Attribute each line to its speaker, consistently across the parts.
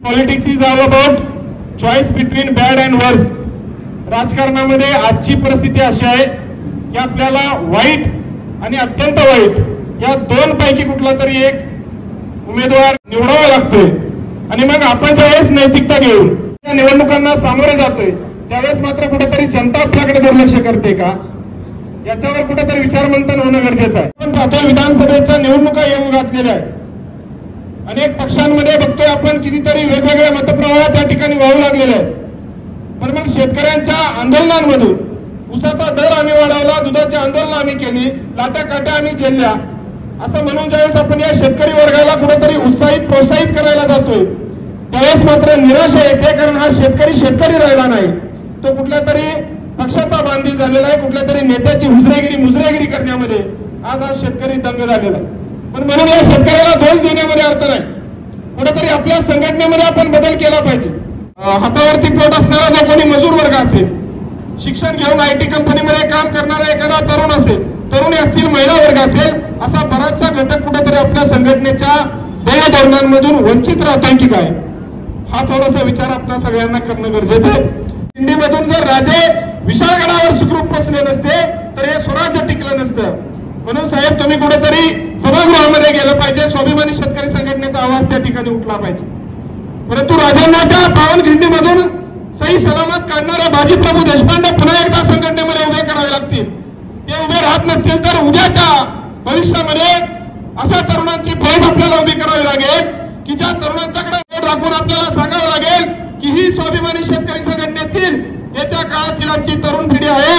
Speaker 1: Politics is all about choice between bad and वर्स। राजकारणामध्ये आजची परिस्थिती अशी आहे की आपल्याला वाईट आणि अत्यंत वाईट या दोन पैकी कुठला तरी एक उमेदवार निवडावा लागतोय आणि मग आपण ज्यावेळेस नैतिकता घेऊन या निवडणुकांना सामोरे जातोय त्यावेळेस मात्र कुठेतरी जनता आपल्याकडे दुर्लक्ष करते का याच्यावर कुठेतरी विचारमंथन होणं गरजेचं आहे। आपण पाहतोय विधानसभेच्या निवडणुका येऊ घातलेल्या आहेत। अनेक पक्षांमध्ये बघतोय आपण कितीतरी वेगवेगळे मतप्रवाह त्या ठिकाणी वाहू लागलेले आहेत। पण मग शेतकऱ्यांच्या आंदोलनांमधून ऊसाचा दर आम्ही वाढवला, दुधाची आंदोलन आम्ही केली, लाट्या काट्या आम्ही झेलल्या असं म्हणून ज्यावेळेस आपण या शेतकरी वर्गाला कुठेतरी उत्साहित प्रोत्साहित करायला जातोय त्यावेळेस मात्र निराशा येते, कारण हा शेतकरी राहिला नाही, तो कुठल्या तरी पक्षाचा बांधील झालेला आहे, कुठल्या तरी नेत्याची मुजरेगिरी करण्यामध्ये आज हा शेतकरी दंग झालेला आहे। पण म्हणून या शेतकऱ्याला दोष देण्यामध्ये अर्थ नाही, कुठेतरी आपल्या संघटनेमध्ये आपण बदल केला पाहिजे। हातावरती पोट असणारा जो कोणी मजूर वर्ग असेल, शिक्षण घेऊन IT कंपनीमध्ये काम करणारा एखादा तरुण असेल, तरुणी असतील, महिला वर्ग असेल, असा बराचसा घटक कुठेतरी आपल्या संघटनेच्या ध्येय धोरणांमधून वंचित राहतोय की काय, हा थोडासा विचार आपल्या सगळ्यांना करणं गरजेचं आहे। दिंडीमधून जर राजे विशाळगडावर सुखरूप पोहोचले नसते तर हे स्वराज्य टिकलं नसतं। म्हणून साहेब तुम्ही कुठेतरी सभागृहामध्ये गेलं पाहिजे, स्वाभिमानी शेतकरी संघटनेचा आवाज त्या ठिकाणी उठला पाहिजे। परंतु राजांना त्या पावनखिंडीमधून सही सलामत काढणाऱ्या बाजीप्रभू देशपांडे पुन्हा एकदा संघटनेमध्ये उभे करावे लागतील। ते उभे राहत नसतील तर उद्याच्या भविष्यामध्ये अशा तरुणांची फौज आपल्याला उभी करावी लागेल की ज्या तरुणांच्याकडे बोट राखून आपल्याला सांगावं लागेल की ही स्वाभिमानी शेतकरी संघटनेतील येत्या काळातील आमची तरुण पिढी आहे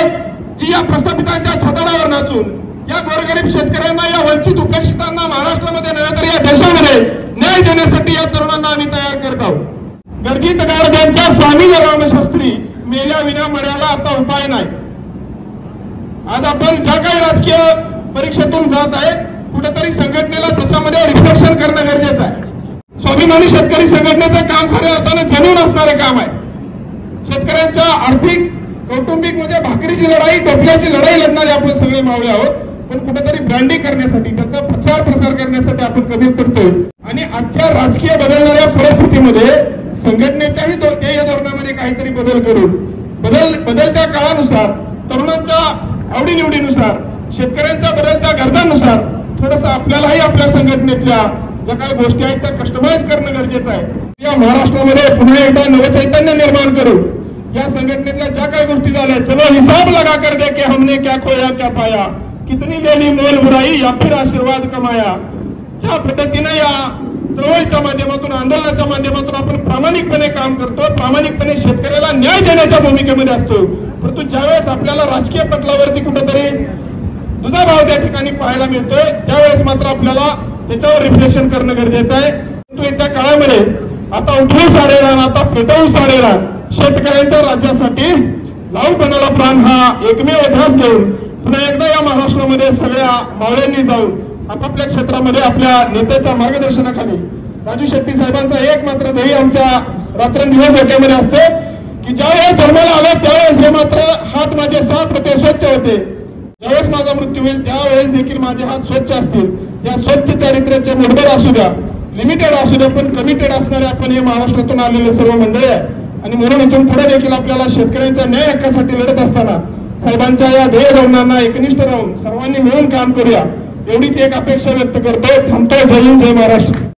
Speaker 1: जी या प्रस्थापितांच्या छताडावर नाचून या गोरगरीब शेतकऱ्यांना, या वंचित उपेक्षितांना महाराष्ट्रामध्ये नव्हे तर या देशामध्ये न्याय देण्यासाठी या तरुणांना आम्ही तयार करत आहोत। गर्जित गारद्यांच्या स्वामी रामशास्त्री मेल्या विना मर्याला आता उपाय नाही। आज आपण ज्या काही राजकीय परीक्षेतून जात आहे कुठेतरी संघटनेला त्याच्यामध्ये रिफ्लेक्शन करणं गरजेचं आहे। स्वाभिमानी शेतकरी संघटनेचं काम खऱ्या अर्थानं जमीन असणारे काम आहे। शेतकऱ्यांच्या आर्थिक, कौटुंबिक म्हणजे भाकरीची लढाई, टोपल्याची लढाई लढणारे आपण सगळे मावळे आहोत, पण कुठेतरी ब्रँडिंग करण्यासाठी, त्याचा प्रचार प्रसार करण्यासाठी आपण कमी करतोय। आणि आजच्या राजकीय बदलणाऱ्या परिस्थितीमध्ये संघटनेच्याही ध्येय धोरणामध्ये काहीतरी बदल करून बदलत्या काळानुसार, तरुणांच्या आवडीनिवडीनुसार, शेतकऱ्यांच्या बदलत्या गरजांनुसार थोडंसं आपल्यालाही आपल्या संघटनेतल्या ज्या काही गोष्टी आहेत त्या कस्टमाइज करणं गरजेचं आहे। या महाराष्ट्रामध्ये पुन्हा एकदा नवचैतन्य निर्माण करून या संघटनेतल्या ज्या काही गोष्टी झाल्या, चलो हिसाब लगा कर दे कि हमने क्या खोया क्या पाया, कितनी लेली मोल बुराई या फिर आशीर्वाद कमाया, ज्या पद्धतीने या चळवळीच्या माध्यमातून, आंदोलनाच्या माध्यमातून आपण प्रामाणिकपणे काम करतो, प्रामाणिकपणे शेतकऱ्याला न्याय देण्याच्या भूमिकेमध्ये असतो, परंतु ज्यावेळेस आपल्याला राजकीय पटलावरती कुठेतरी दुजाभाव त्या ठिकाणी पाहायला मिळतोय त्यावेळेस मात्र आपल्याला त्याच्यावर रिफ्लेक्शन करणं गरजेचं आहे। परंतु येत्या काळामध्ये आता उठवू सारे रान, आता पेटवू सारे रान, शेतकऱ्यांच्या राज्यासाठी लावूपणाला प्राण हा एकमेव ध्यास घेऊन पुन्हा एकदा या महाराष्ट्रामध्ये सगळ्या मावळ्यांनी जाऊन आपापल्या क्षेत्रामध्ये आपल्या नेत्याच्या मार्गदर्शनाखाली राजू शेट्टी साहेबांचा एक मात्र ध्येय आमच्या रात्रंदिवस डोक्यामध्ये असते की ज्यावेळेस जन्माला आलं त्यावेळेस हे मात्र हात माझे साफ होते, स्वच्छ होते, ज्यावेळेस माझा मृत्यू होईल त्यावेळेस देखील माझे हात स्वच्छ असतील। या स्वच्छ चारित्र्याचे मुठभर असू द्या, लिमिटेड असू द्या, पण कमिटेड असणारे आपण हे महाराष्ट्रातून आलेले सर्व मंडळी आहे। आणि म्हणून इथून पुढे देखील आपल्याला शेतकऱ्यांच्या न्याय हक्कासाठी लढत असताना साहेबांच्या या ध्येय धोरणांना एकनिष्ठ राहून सर्वांनी मिळून काम करूया एवढीच एक अपेक्षा व्यक्त करतो। थांबतो। जय हिंद, जय महाराष्ट्र।